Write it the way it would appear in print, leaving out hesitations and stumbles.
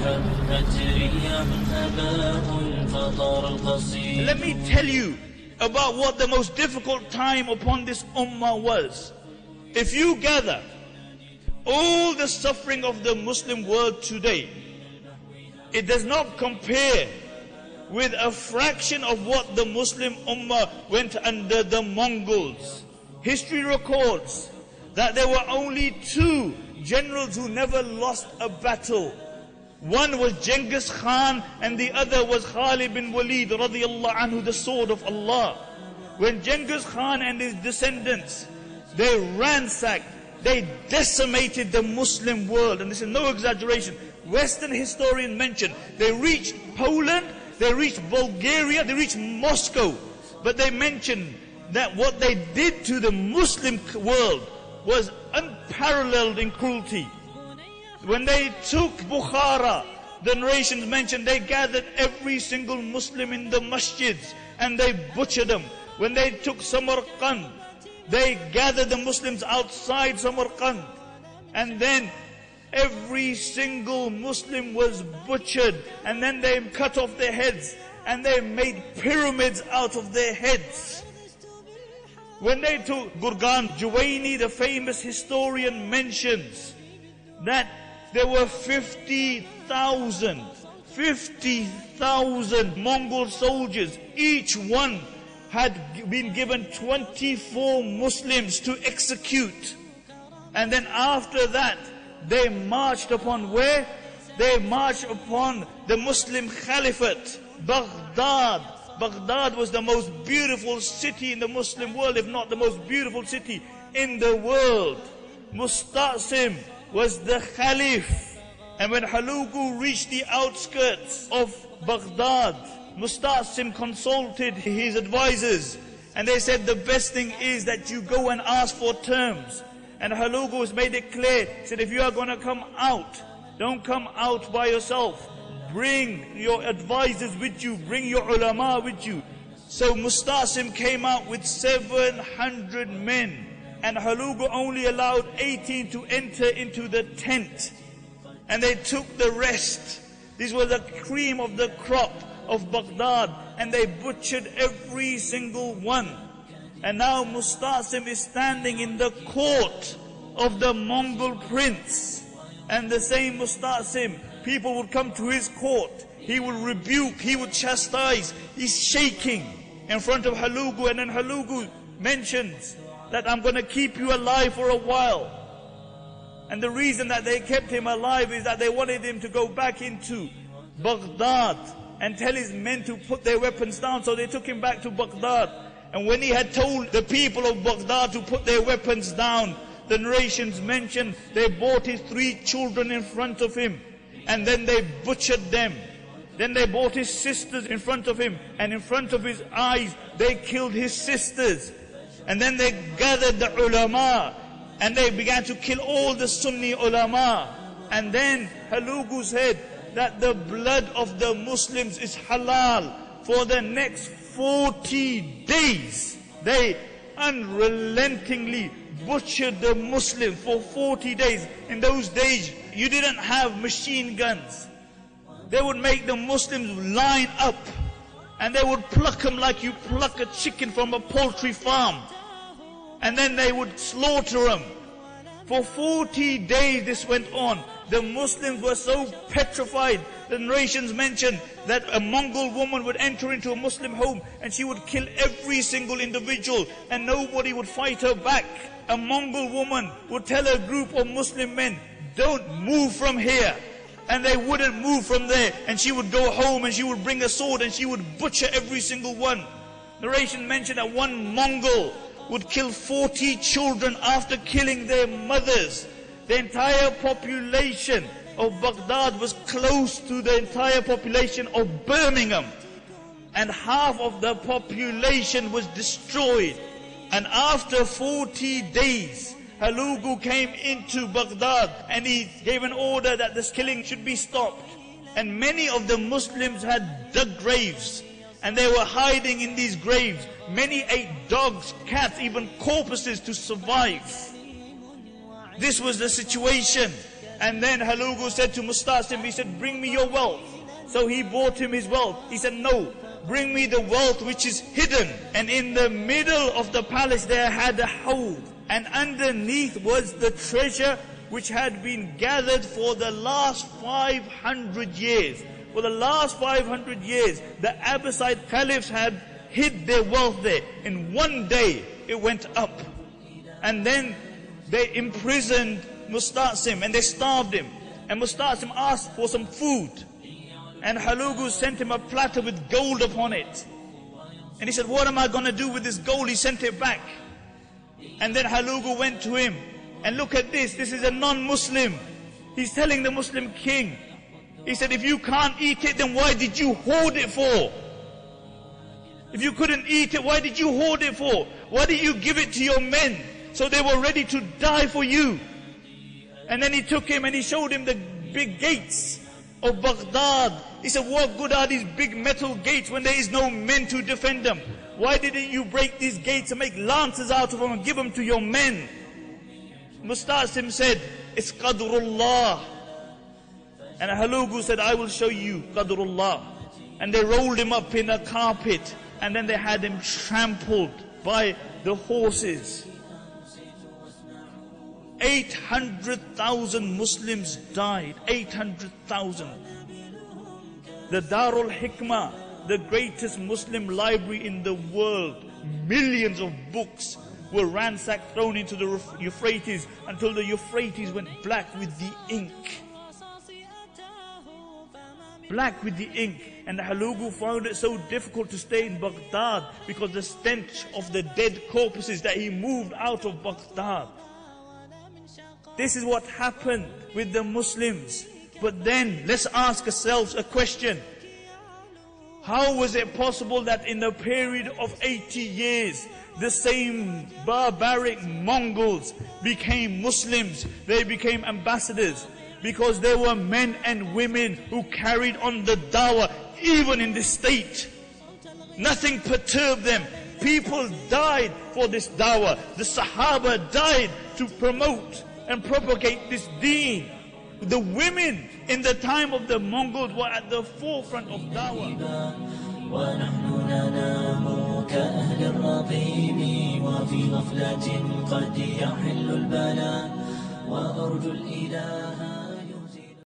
Let me tell you about what the most difficult time upon this ummah was. If you gather all the suffering of the Muslim world today, it does not compare with a fraction of what the Muslim ummah went under the Mongols. History records that there were only two generals who never lost a battle. One was Genghis Khan and the other was Khalid bin Walid radiyallahu anhu, the sword of Allah. When Genghis Khan and his descendants, they ransacked, they decimated the Muslim world, and this is no exaggeration. Western historians mention they reached Poland, they reached Bulgaria, they reached Moscow, but they mention that what they did to the Muslim world was unparalleled in cruelty. When they took Bukhara, the narrations mention they gathered every single Muslim in the masjids and they butchered them. When they took Samarkand, they gathered the Muslims outside Samarkand, and then every single Muslim was butchered, and then they cut off their heads and they made pyramids out of their heads. When they took Gurgan, Juwaini, the famous historian, mentions that there were 50,000 Mongol soldiers. Each one had been given 24 Muslims to execute. And then after that, they marched upon where? They marched upon the Muslim Caliphate, Baghdad. Baghdad was the most beautiful city in the Muslim world, if not the most beautiful city in the world. Musta'sim was the Caliph. And when Hulugu reached the outskirts of Baghdad, Musta'sim consulted his advisors, and they said the best thing is that you go and ask for terms. And Hulugu has made it clear, said if you are going to come out, don't come out by yourself. Bring your advisors with you, bring your ulama with you. So Musta'sim came out with 700 men, and Hulugu only allowed 18 to enter into the tent. And they took the rest. This was the cream of the crop of Baghdad, and they butchered every single one. And now Musta'sim is standing in the court of the Mongol prince. And the same Musta'sim, people would come to his court, he would rebuke, he would chastise, he's shaking in front of Hulugu. And then Hulugu mentions that I'm going to keep you alive for a while. And the reason that they kept him alive is that they wanted him to go back into Baghdad and tell his men to put their weapons down. So they took him back to Baghdad. And when he had told the people of Baghdad to put their weapons down, the narrations mention they brought his 3 children in front of him, and then they butchered them. Then they brought his sisters in front of him, and in front of his eyes they killed his sisters. And then they gathered the ulama, and they began to kill all the Sunni ulama. And then Hulugu said that the blood of the Muslims is halal. For the next 40 days, they unrelentingly butchered the Muslims for 40 days. In those days, you didn't have machine guns. They would make the Muslims line up, and they would pluck them like you pluck a chicken from a poultry farm. And then they would slaughter them. For 40 days this went on. The Muslims were so petrified. The narrations mention that a Mongol woman would enter into a Muslim home and she would kill every single individual, and nobody would fight her back. A Mongol woman would tell a group of Muslim men, don't move from here. And they wouldn't move from there. And she would go home and she would bring a sword and she would butcher every single one. Narration mentioned that one Mongol would kill 40 children after killing their mothers. The entire population of Baghdad was close to the entire population of Birmingham. And half of the population was destroyed. And after 40 days, Hulugu came into Baghdad and he gave an order that this killing should be stopped. And many of the Muslims had dug graves, and they were hiding in these graves. Many ate dogs, cats, even corpses to survive. This was the situation. And then Halugu said to Musta'sim, he said, bring me your wealth. So he brought him his wealth. He said, no, bring me the wealth which is hidden. And in the middle of the palace there had a hawd. And underneath was the treasure which had been gathered for the last 500 years. For the last 500 years, the Abbasid caliphs had hid their wealth there. In one day, it went up. And then they imprisoned Musta'sim and they starved him. And Musta'sim asked for some food. And Halugu sent him a platter with gold upon it. And he said, what am I going to do with this gold? He sent it back. And then Halugu went to him. And look at this. This is a non-Muslim. He's telling the Muslim king. He said, if you can't eat it, then why did you hoard it for? If you couldn't eat it, why did you hoard it for? Why did you give it to your men? So they were ready to die for you. And then he took him and he showed him the big gates of Baghdad. He said, what good are these big metal gates when there is no men to defend them? Why didn't you break these gates and make lances out of them and give them to your men? Musta'sim said, it's Qadrullah. And Halugu said, I will show you Qadrullah. And they rolled him up in a carpet. And then they had him trampled by the horses. 800,000 Muslims died. 800,000. The Darul Hikmah, the greatest Muslim library in the world. Millions of books were ransacked, thrown into the Euphrates until the Euphrates went black with the ink. Black with the ink. And Halugu found it so difficult to stay in Baghdad because the stench of the dead corpses that he moved out of Baghdad. This is what happened with the Muslims. But then, let's ask ourselves a question. How was it possible that in a period of 80 years, the same barbaric Mongols became Muslims? They became ambassadors. Because there were men and women who carried on the dawah, even in this state. Nothing perturbed them. People died for this dawah. The Sahaba died to promote and propagate this deen. The women in the time of the Mongols were at the forefront of dawah. ونحن ننام كأهل الرقيم وفي غفلة قد يحل البلاء وأرجو الإله